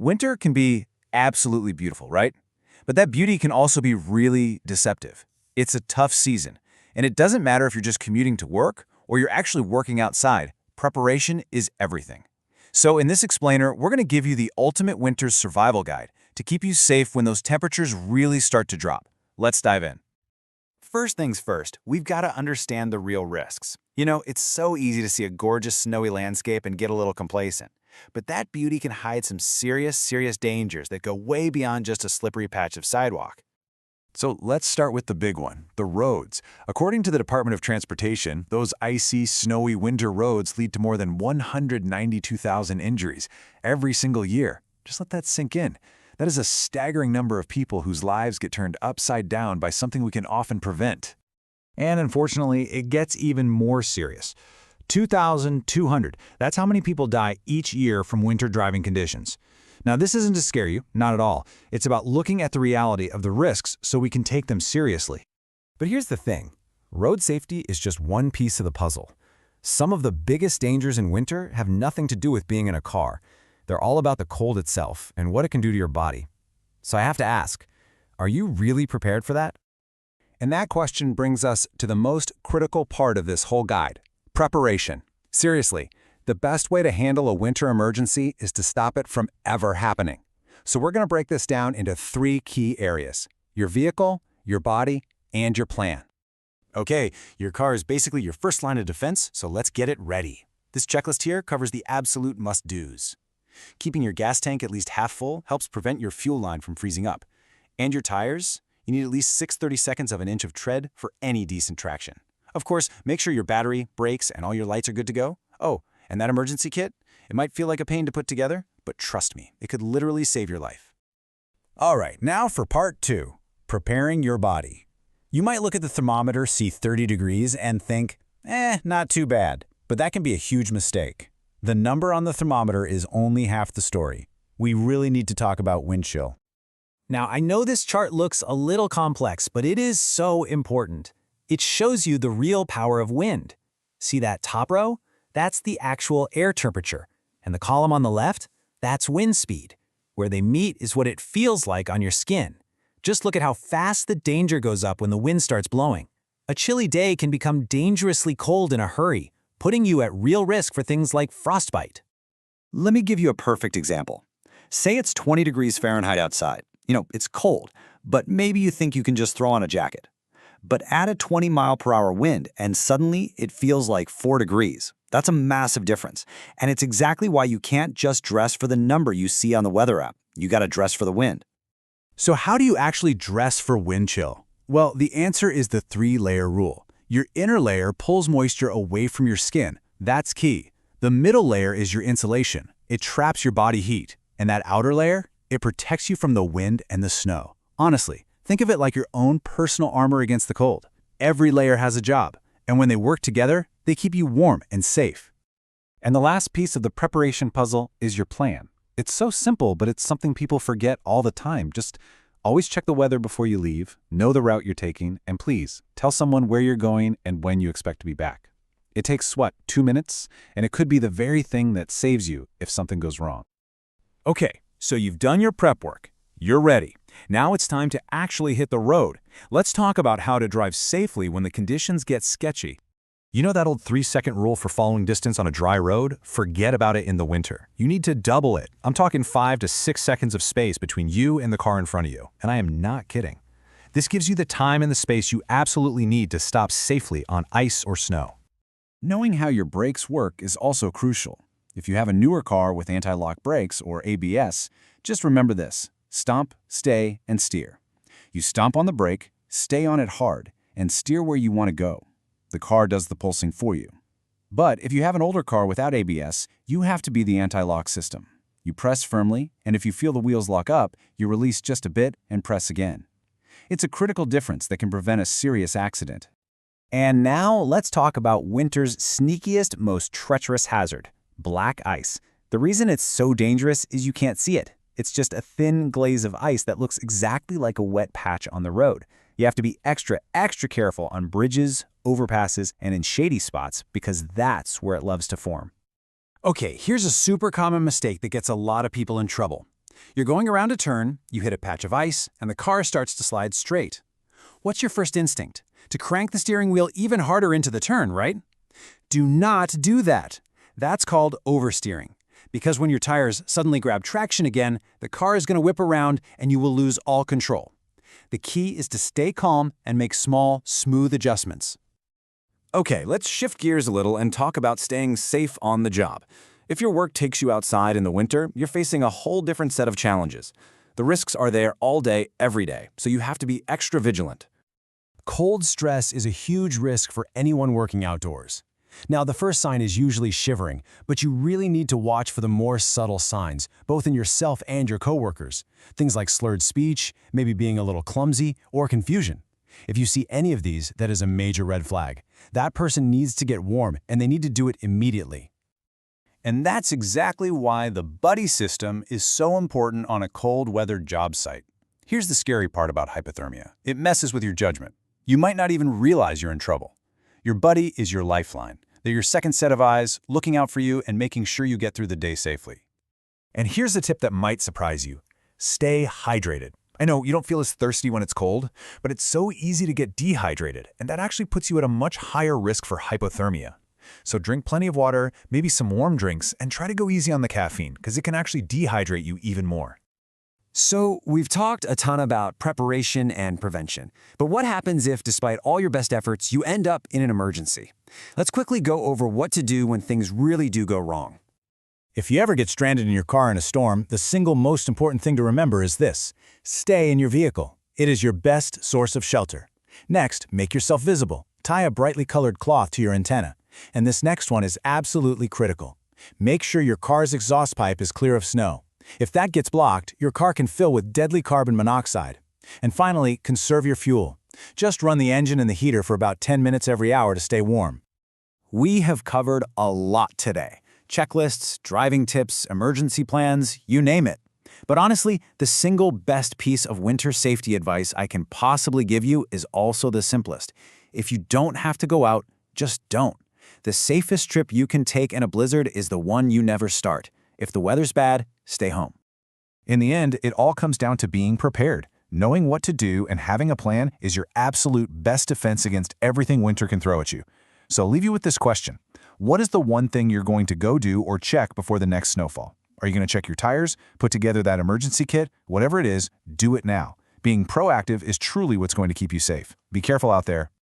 Winter can be absolutely beautiful, right? But that beauty can also be really deceptive. It's a tough season, and it doesn't matter if you're just commuting to work or you're actually working outside. Preparation is everything. So in this explainer, we're going to give you the ultimate winter's survival guide to keep you safe when those temperatures really start to drop. Let's dive in. First things first, we've got to understand the real risks. You know, it's so easy to see a gorgeous snowy landscape and get a little complacent. But that beauty can hide some serious dangers that go way beyond just a slippery patch of sidewalk. So let's start with the big one, the roads. According to the Department of Transportation, those icy, snowy winter roads lead to more than 192,000 injuries every single year. Just let that sink in. That is a staggering number of people whose lives get turned upside down by something we can often prevent. And unfortunately, it gets even more serious. 2,200. That's how many people die each year from winter driving conditions. Now, this isn't to scare you, not at all. It's about looking at the reality of the risks so we can take them seriously. But here's the thing. Road safety is just one piece of the puzzle. Some of the biggest dangers in winter have nothing to do with being in a car. They're all about the cold itself and what it can do to your body. So I have to ask, are you really prepared for that? And that question brings us to the most critical part of this whole guide, preparation. Seriously, the best way to handle a winter emergency is to stop it from ever happening. So we're going to break this down into 3 key areas: your vehicle, your body, and your plan. Okay, your car is basically your first line of defense, so let's get it ready. This checklist here covers the absolute must-dos. Keeping your gas tank at least half full helps prevent your fuel line from freezing up. And your tires? You need at least 6/32 of an inch of tread for any decent traction. Of course, make sure your battery, brakes, and all your lights are good to go. Oh, and that emergency kit? It might feel like a pain to put together, but trust me, it could literally save your life. All right, now for part 2, preparing your body. You might look at the thermometer, see 30 degrees, and think, not too bad. But that can be a huge mistake. The number on the thermometer is only half the story. We really need to talk about wind chill. Now, I know this chart looks a little complex, but it is so important. It shows you the real power of wind. See that top row? That's the actual air temperature. And the column on the left? That's wind speed. Where they meet is what it feels like on your skin. Just look at how fast the danger goes up when the wind starts blowing. A chilly day can become dangerously cold in a hurry, putting you at real risk for things like frostbite. Let me give you a perfect example. Say it's 20 degrees Fahrenheit outside. You know, it's cold, but maybe you think you can just throw on a jacket. But add a 20-mile-per-hour wind, and suddenly it feels like 4 degrees. That's a massive difference. And it's exactly why you can't just dress for the number you see on the weather app. You gotta dress for the wind. So how do you actually dress for wind chill? Well, the answer is the 3-layer rule. Your inner layer pulls moisture away from your skin. That's key. The middle layer is your insulation. It traps your body heat. And that outer layer? It protects you from the wind and the snow. Honestly, think of it like your own personal armor against the cold. Every layer has a job. And when they work together, they keep you warm and safe. And the last piece of the preparation puzzle is your plan. It's so simple, but it's something people forget all the time. Just always check the weather before you leave, know the route you're taking, and please, tell someone where you're going and when you expect to be back. It takes, 2 minutes? And it could be the very thing that saves you if something goes wrong. Okay, so you've done your prep work. You're ready. Now it's time to actually hit the road. Let's talk about how to drive safely when the conditions get sketchy. You know that old 3-second rule for following distance on a dry road? Forget about it in the winter. You need to double it. I'm talking 5 to 6 seconds of space between you and the car in front of you. And I am not kidding. This gives you the time and the space you absolutely need to stop safely on ice or snow. Knowing how your brakes work is also crucial. If you have a newer car with anti-lock brakes or ABS, just remember this: stomp, stay, and steer. You stomp on the brake, stay on it hard, and steer where you want to go. The car does the pulsing for you. But if you have an older car without ABS, you have to be the anti-lock system. You press firmly, and if you feel the wheels lock up, you release just a bit and press again. It's a critical difference that can prevent a serious accident. And now let's talk about winter's sneakiest, most treacherous hazard: black ice. The reason it's so dangerous is you can't see it. It's just a thin glaze of ice that looks exactly like a wet patch on the road. You have to be extra careful on bridges, overpasses, and in shady spots because that's where it loves to form. Okay, here's a super common mistake that gets a lot of people in trouble. You're going around a turn, you hit a patch of ice, and the car starts to slide straight. What's your first instinct? To crank the steering wheel even harder into the turn, right? Do not do that. That's called oversteering. Because when your tires suddenly grab traction again, the car is going to whip around and you will lose all control. The key is to stay calm and make small, smooth adjustments. Okay, let's shift gears a little and talk about staying safe on the job. If your work takes you outside in the winter, you're facing a whole different set of challenges. The risks are there all day, every day, so you have to be extra vigilant. Cold stress is a huge risk for anyone working outdoors. Now, the first sign is usually shivering, but you really need to watch for the more subtle signs, both in yourself and your coworkers. Things like slurred speech, maybe being a little clumsy, or confusion. If you see any of these, that is a major red flag. That person needs to get warm, and they need to do it immediately. And that's exactly why the buddy system is so important on a cold-weathered job site. Here's the scary part about hypothermia. It messes with your judgment. You might not even realize you're in trouble. Your buddy is your lifeline. They're your second set of eyes, looking out for you and making sure you get through the day safely. And here's a tip that might surprise you. Stay hydrated. I know you don't feel as thirsty when it's cold, but it's so easy to get dehydrated, and that actually puts you at a much higher risk for hypothermia. So drink plenty of water, maybe some warm drinks, and try to go easy on the caffeine, because it can actually dehydrate you even more. So, we've talked a ton about preparation and prevention. But what happens if, despite all your best efforts, you end up in an emergency? Let's quickly go over what to do when things really do go wrong. If you ever get stranded in your car in a storm, the single most important thing to remember is this: stay in your vehicle. It is your best source of shelter. Next, make yourself visible. Tie a brightly colored cloth to your antenna. And this next one is absolutely critical. Make sure your car's exhaust pipe is clear of snow. If that gets blocked, your car can fill with deadly carbon monoxide. And finally, conserve your fuel. Just run the engine and the heater for about 10 minutes every hour to stay warm. We have covered a lot today. Checklists, driving tips, emergency plans, you name it. But honestly, the single best piece of winter safety advice I can possibly give you is also the simplest. If you don't have to go out, just don't. The safest trip you can take in a blizzard is the one you never start. If the weather's bad, stay home. In the end, it all comes down to being prepared. Knowing what to do and having a plan is your absolute best defense against everything winter can throw at you. So I'll leave you with this question. What is the one thing you're going to go do or check before the next snowfall? Are you going to check your tires, put together that emergency kit? Whatever it is, do it now. Being proactive is truly what's going to keep you safe. Be careful out there.